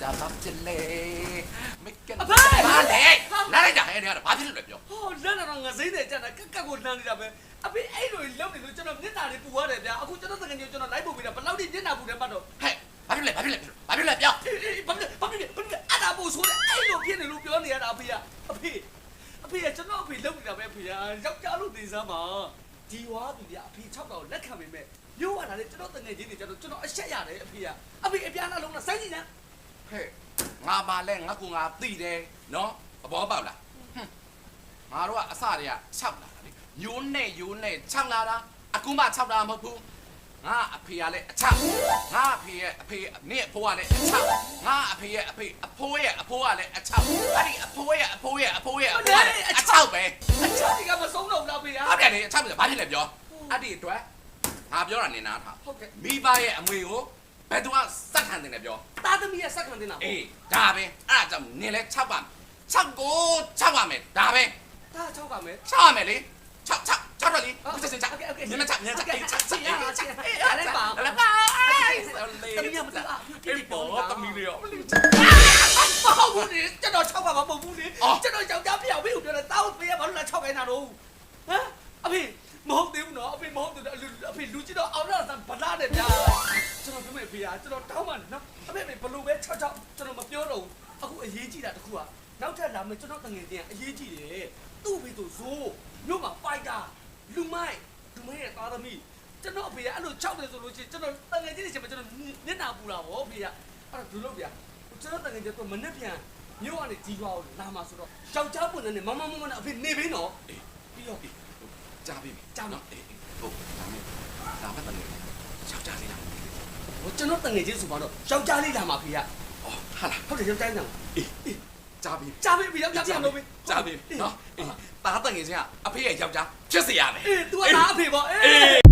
တာဘာဖြစ်လဲမကဲဘာလဲလာလိုက်တာဟဲ့နေရတာဘာဖြစ်လို့လဲပြော ဟောလက်တော့ငစိမ့်နေကြတာကက်ကိုလှမ်းနေတာပဲအဖေအဲ့လိုလောက်နေလို့ကျွန်တော်မျက်နှာလေးပူရတယ်ဗျာအခုကျွန်တော်တကယ်ကြီးကျွန်တော်လိုက်ပို့ပေးတာဘယ်လောက်ထိမျက်နှာပူတယ်မှတ်တော့ ဟဲ့ဘာဖြစ်လဲဘာဖြစ်လဲဘာဖြစ်လဲပြော ဘာဖြစ်အဲ့ဒါပို့ဆိုးတယ်အဲ့လိုဖြစ်နေလို့ပြောနေရတာအဖေကကျွန်တော်အဖေလောက်နေတာပဲအဖေကယောက်ျားလို့နေစမ်းပါဒီဝါသူကအဖေ6တော့လက်ခံပေမဲ့မျိုးရတာလေကျွန်တော်တငယ်ချင်းတွေကျွန်တော်အဆက်ရတယ်အဖေအပြားနှလုံးနဲ့စိုင်းကြည့်နေ ဟဲ့ငါပါလဲငါကူငါသိတယ်နော်သဘောပေါက်လားငါတို့ကအစတွေက6လာတာလေယိုးနဲ့6လာတာအခုမှ6လာမဟုတ်ဘူးငါအဖေကလည်းအ6ငါအဖေရဲ့အဖေနဲ့အဖိုးကလည်းအ6ငါအဖေရဲ့အဖေအဖိုးရဲ့အဖိုးကလည်းအ6အဲ့ဒီအဖိုးရဲ့အဖိုးရဲ့အဖိုးရဲ့အဖိုးကလည်းအ6ပဲအချက်ဒီကမဆုံးတော့ဘူးလားဖေဟာ ဟုတ်တယ်လေအ6ပဲဘာဖြစ်လဲပြောအဲ့ဒီအတွက်ငါပြောတာနေနာထား ဟုတ်ကဲ့ မိဘရဲ့အမွေကိုဘယ်သူကစက်ခံတယ်လဲပြော သားသမီးရဲ့စက်ခံတင်တာ အေးဒါပဲအဲ့ဒါကြောင့်နင်လဲ6ပါ6ကို6ပါမယ်ဒါပဲ သား6ပါမယ် 6ရမယ်လေ6တော့လေဆက်ဆက်6ညနေ6ညနေ6အေး6ရပါချင်အဲ့ဒါပါ လည်းပါအေး သမီးရမလား အေးပေါ်သမီးလေးရော မဟုတ်ဘူးလေကျွန်တော်6ပါမဟုတ်ဘူးလေကျွန်တော်ယောက်ျားပြောင်းပြီးပြောတယ်တားပေးရဘာလို့လဲ6ခိုင်းတာတော့ဟမ်အဖေမဟုတ်သေးဘူးနော်အဖေမဟုတ်သေးဘူးအဖေလူကြီးတော့အောင်တော့ဗလာတယ်ဗျာကျွန်တော်ပြောမယ်ဖေဟာကျွန်တော်တောင်းပါနော်အဖေဘလို့ပဲ6ကျွန်တော်မပြောတော့ဘူးအခုအရေးကြီးတာတခုကနောက်ထပ်လာမယ်ကျွန်တော်တငယ်ချင်းအရေးကြီးတယ်သူ့ဖေသူဇိုးမြို့မှာဖိုက်တာလူမိုက်ရဲ့သားသမီးကျွန်တော်အဖေကအဲ့လို6တယ်ဆိုလို့ရှိရင်ကျွန်တော်တငယ်ချင်းတွေချင်းကျွန်တော်မျက်နှာပူတာဗောဖေကအဲ့ဒါဒုလို့ဗျာကျွန်တော်တငယ်ချင်းတော့မနဲ့ပြန်မြို့ကနေကြီးသွားအောင်လာမှာဆိုတော့ယောက်ျားပုံနဲ့မမနဲ့အဖေနေပေးနော်ပြီးတော့ ကြားပြီ ကြားနော် အေးဟုတ်ဒါမဲ့ဒါမှတည်းယောက်ျားလေးလား ဟိုကျွန်တော်တငယ်ချင်းဆိုပါတော့ယောက်ျားလေးလာမှာဖေက အော်ဟာလား ဟုတ်တယ်ယောက်ျားလေးလာမှာ အေးကြားပြီ ကြားပြီယောက်ျားပြန်လို့ပဲ ကြားပြီနော်အေးသားတငယ်ချင်းကအဖေရဲ့ယောက်ျားဖြစ်စေရမယ် အေး तू ကလာအဖေပေါ့အေး